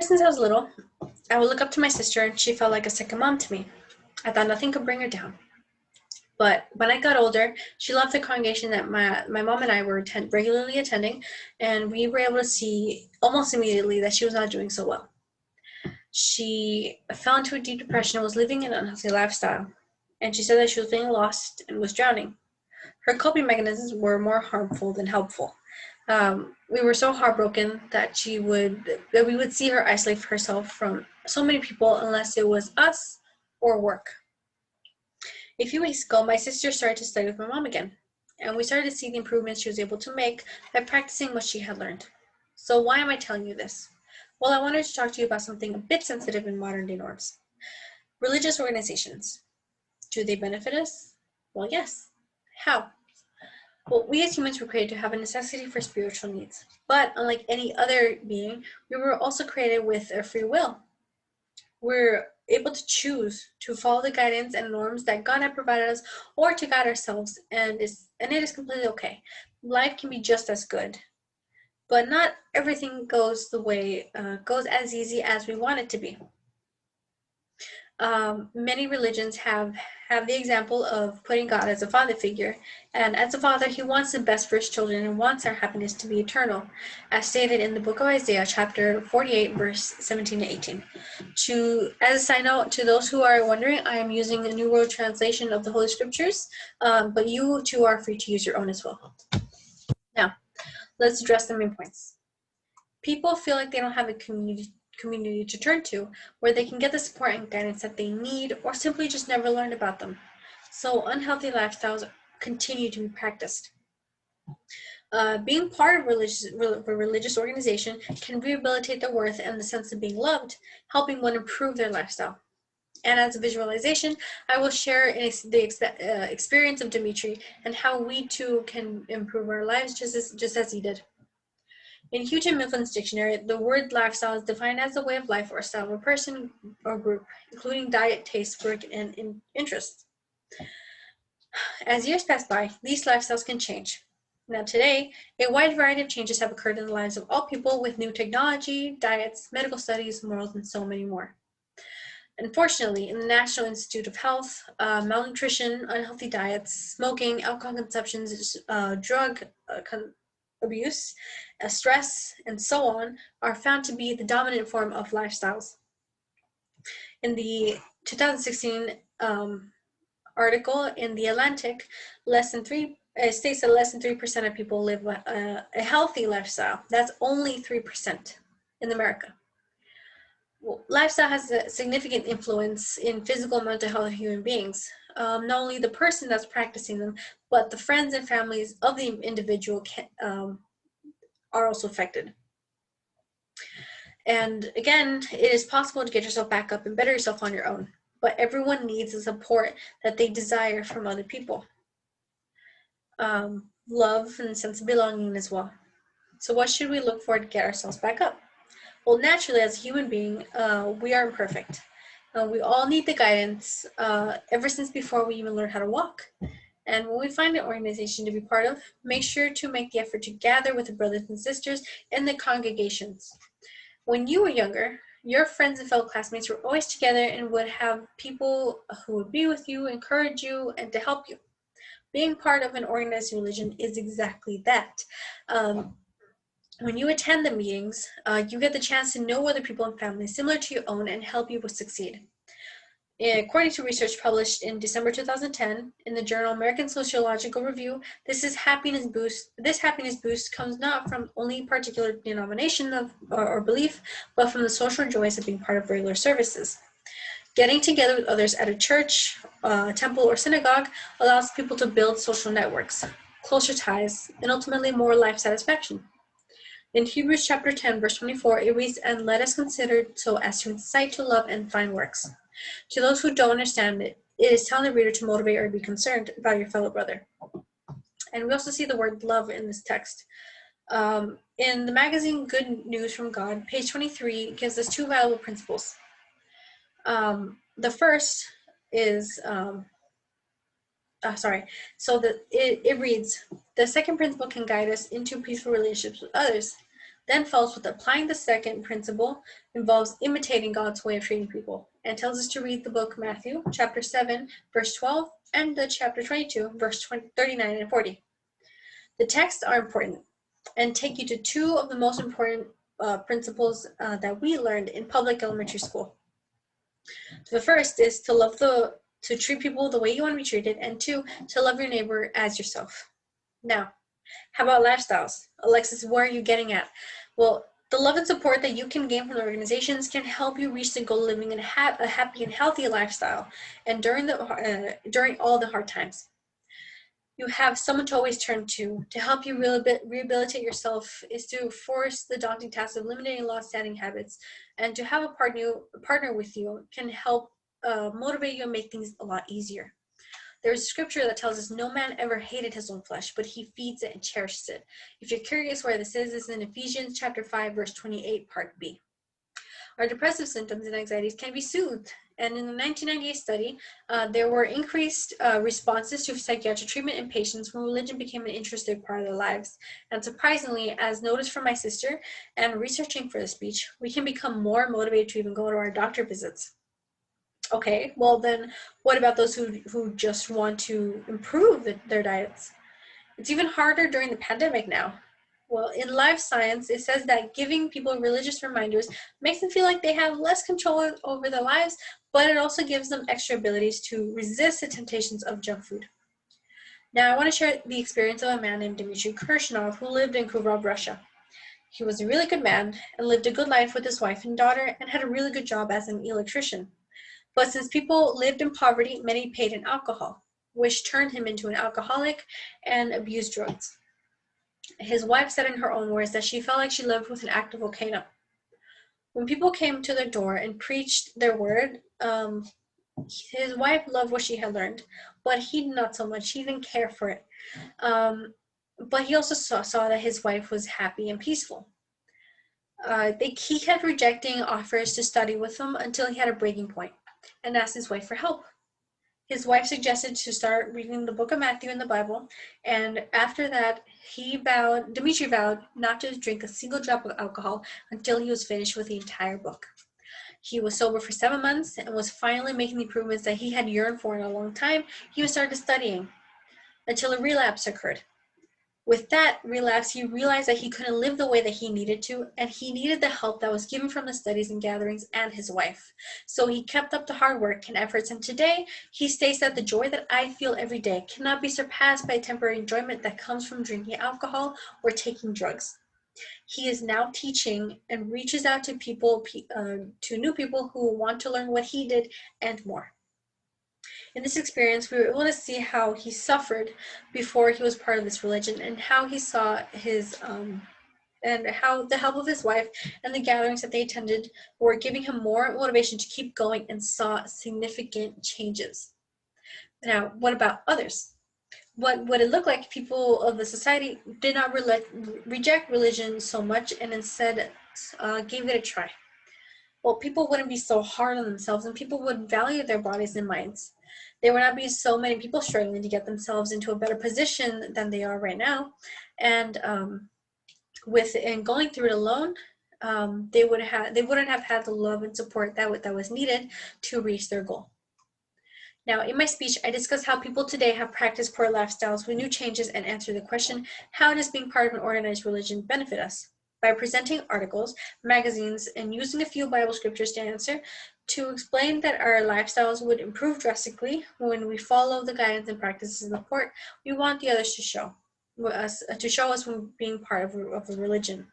Since I was little, I would look up to my sister and she felt like a second mom to me. I thought nothing could bring her down. But when I got older, she left the congregation that my mom and I were regularly attending, and we were able to see almost immediately that she was not doing so well. She fell into a deep depression and was living an unhealthy lifestyle, and she said that she was feeling lost and was drowning. Her coping mechanisms were more harmful than helpful. We were so heartbroken that we would see her isolate herself from so many people unless it was us or work. A few weeks ago, my sister started to study with my mom again, and we started to see the improvements she was able to make by practicing what she had learned. So why am I telling you this? Well, I wanted to talk to you about something a bit sensitive in modern day norms. Religious organizations. Do they benefit us? Well, yes. How? Well, we as humans were created to have a necessity for spiritual needs. But unlike any other being, we were also created with a free will. We're able to choose to follow the guidance and norms that God had provided us or to guide ourselves, and it is completely okay. Life can be just as good, but not everything goes goes as easy as we want it to be. Many religions have the example of putting God as a father figure, and as a father, he wants the best for his children and wants our happiness to be eternal, as stated in the book of Isaiah, chapter 48, verse 17 to 18. As a side note, to those who are wondering, I am using a New World Translation of the Holy Scriptures, but you too are free to use your own as well. Now, let's address the main points. People feel like they don't have a community to turn to where they can get the support and guidance that they need, or simply just never learned about them. So unhealthy lifestyles continue to be practiced. Being part of a religious organization can rehabilitate their worth and the sense of being loved, helping one improve their lifestyle. And as a visualization, I will share the experience of Dimitri and how we too can improve our lives just as he did. In Houghton Mifflin's dictionary, the word lifestyle is defined as a way of life or style of a person or group, including diet, taste, work, and interests. As years pass by, these lifestyles can change. Now today, a wide variety of changes have occurred in the lives of all people with new technology, diets, medical studies, morals, and so many more. Unfortunately, in the National Institute of Health, malnutrition, unhealthy diets, smoking, alcohol consumption, drug abuse, stress, and so on are found to be the dominant form of lifestyles. In the 2016 article in The Atlantic, states that less than 3% of people live a healthy lifestyle. That's only 3% in America. Well, lifestyle has a significant influence in physical and mental health of human beings. Not only the person that's practicing them, but the friends and families of the individual are also affected. And again, it is possible to get yourself back up and better yourself on your own, but everyone needs the support that they desire from other people. Love and sense of belonging as well. So what should we look for to get ourselves back up? Well, naturally, as a human being, we are imperfect. We all need the guidance ever since before we even learn how to walk. And when we find an organization to be part of, make sure to make the effort to gather with the brothers and sisters in the congregations. When you were younger, your friends and fellow classmates were always together and would have people who would be with you, encourage you, and to help you. Being part of an organized religion is exactly that. When you attend the meetings, you get the chance to know other people and families similar to your own and help you succeed. According to research published in December 2010 in the journal American Sociological Review, this happiness boost comes not from only particular denomination or belief, but from the social joys of being part of regular services. Getting together with others at a church, temple, or synagogue allows people to build social networks, closer ties, and ultimately more life satisfaction. In Hebrews chapter 10, verse 24, it reads, "And let us consider so as to incite to love and fine works." To those who don't understand it, it is telling the reader to motivate or be concerned about your fellow brother. And we also see the word love in this text. In the magazine Good News from God, page 23 gives us two valuable principles. The first is, it reads, "The second principle can guide us into peaceful relationships with others. Then follows with applying the second principle, involves imitating God's way of treating people, and tells us to read the book Matthew, chapter 7, verse 12, and the chapter 22, verse 39 and 40. The texts are important and take you to two of the most important principles that we learned in public elementary school. The first is to treat people the way you want to be treated, and two, to love your neighbor as yourself. Now, how about lifestyles? Alexis, where are you getting at? Well, the love and support that you can gain from the organizations can help you reach the goal of living a happy and healthy lifestyle, and during all the hard times. You have someone to always turn to help you rehabilitate yourself is to force the daunting task of eliminating long-standing habits, and to have a partner with you can help motivate you and make things a lot easier. There's a scripture that tells us no man ever hated his own flesh, but he feeds it and cherishes it. If you're curious where this is, it's in Ephesians chapter 5, verse 28, part B. Our depressive symptoms and anxieties can be soothed. And in the 1998 study, there were increased responses to psychiatric treatment in patients when religion became an interested part of their lives. And surprisingly, as noticed from my sister and researching for the speech, we can become more motivated to even go to our doctor visits. Okay, well then, what about those who just want to improve their diets? It's even harder during the pandemic now. Well, in Life Science, it says that giving people religious reminders makes them feel like they have less control over their lives, but it also gives them extra abilities to resist the temptations of junk food. Now, I want to share the experience of a man named Dmitry Kirshnov who lived in Kuvrov, Russia. He was a really good man and lived a good life with his wife and daughter and had a really good job as an electrician. But since people lived in poverty, many paid in alcohol, which turned him into an alcoholic and abused drugs. His wife said in her own words that she felt like she lived with an active volcano. When people came to their door and preached their word, his wife loved what she had learned, but he not so much. He didn't care for it. But he also saw that his wife was happy and peaceful. He kept rejecting offers to study with him until he had a breaking point and asked his wife for help. His wife suggested to start reading the book of Matthew in the Bible, and after that, Dmitry vowed not to drink a single drop of alcohol until he was finished with the entire book. He was sober for 7 months and was finally making the improvements that he had yearned for in a long time. He started studying until a relapse occurred. With that relapse, he realized that he couldn't live the way that he needed to, and he needed the help that was given from the studies and gatherings and his wife. So he kept up the hard work and efforts, and today he states that the joy that I feel every day cannot be surpassed by temporary enjoyment that comes from drinking alcohol or taking drugs. He is now teaching and reaches out to new people who want to learn what he did and more. In this experience, we were able to see how he suffered before he was part of this religion, and how he saw and how the help of his wife and the gatherings that they attended were giving him more motivation to keep going, and saw significant changes. Now, what about others? What would it look like if people of the society did not reject religion so much and instead gave it a try? Well, people wouldn't be so hard on themselves, and people would value their bodies and minds. There would not be so many people struggling to get themselves into a better position than they are right now. And going through it alone, they wouldn't have had the love and support that was needed to reach their goal. Now, in my speech, I discussed how people today have practiced poor lifestyles with new changes, and answered the question, how does being part of an organized religion benefit us? By presenting articles, magazines, and using a few Bible scriptures to answer, to explain that our lifestyles would improve drastically when we follow the guidance and practices in the report. We want the others to show us when being part of a religion.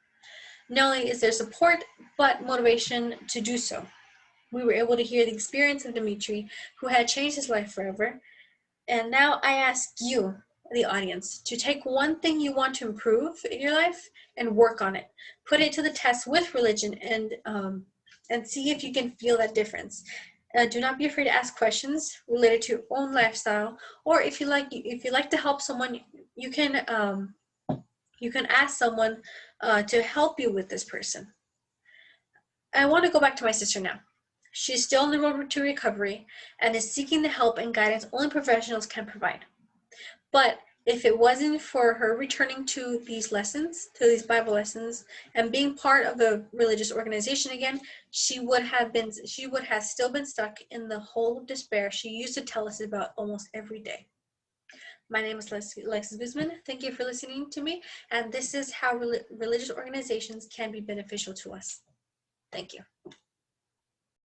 Not only is there support, but motivation to do so. We were able to hear the experience of Dmitry, who had changed his life forever. And now I ask you, the audience, to take one thing you want to improve in your life and work on it. Put it to the test with religion, and see if you can feel that difference. Do not be afraid to ask questions related to your own lifestyle, or if you like to help someone, you can ask someone to help you with this person. I want to go back to my sister now. She's still on the road to recovery and is seeking the help and guidance only professionals can provide. But If it wasn't for her returning to these lessons, to these Bible lessons, and being part of a religious organization again, she would have still been stuck in the hole of despair she used to tell us about almost every day. My name is Alexis Guzman. Thank you for listening to me, and this is how religious organizations can be beneficial to us. Thank you.